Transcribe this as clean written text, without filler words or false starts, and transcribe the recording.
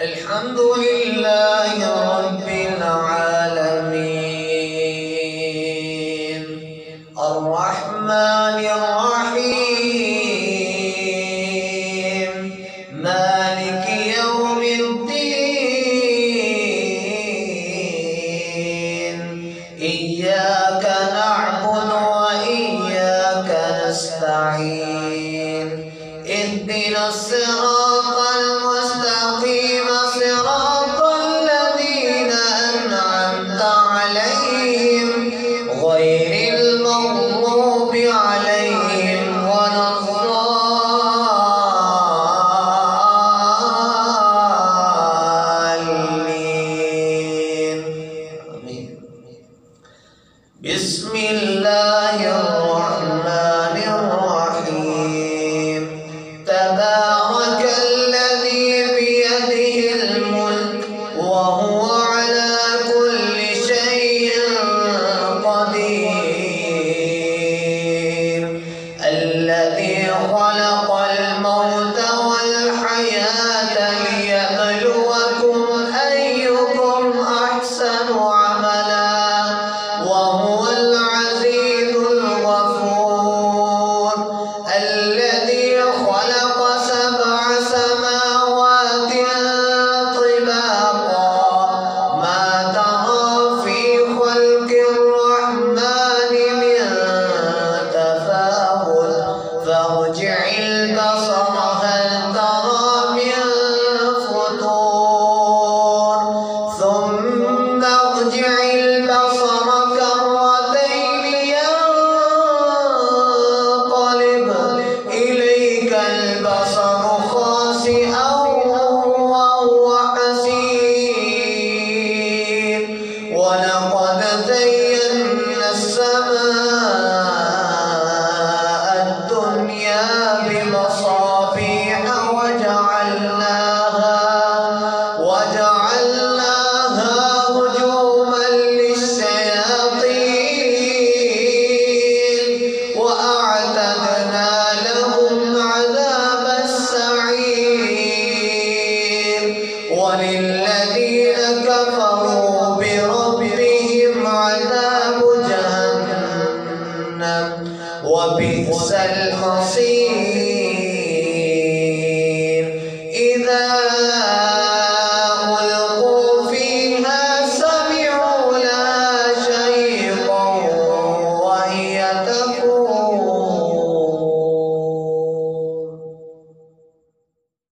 الحمد لله رب العالمين الرحمن الرحيم مالك يوم الدين إياك نعبد وإياك نستعين اهدنا الصراط المستقيم صراط الذين أنعمت عليهم غير المغضوب عليهم ولا الضالين آمين. بسم الله الرحمن الرحيم تبارك الذي بيده الملك وهو على كل شيء قدير الذي خلق الموت والحياة ليبلوكم أيكم أحسن عملا وهو العزيز الغفور الذي خلق سبع سماوات طباقا ما ترى في خلق الرحمن من تفاوت فارجع البصر هل ترى من فطور ثم ارجع البصر كرتين ينقلب إليك البصر خاسئا وهو حسير ولقد زينا السماء الدنيا بمصابيح وجعلناها رجوما للشياطين وأعتدنا لهم عذاب السعير وللذين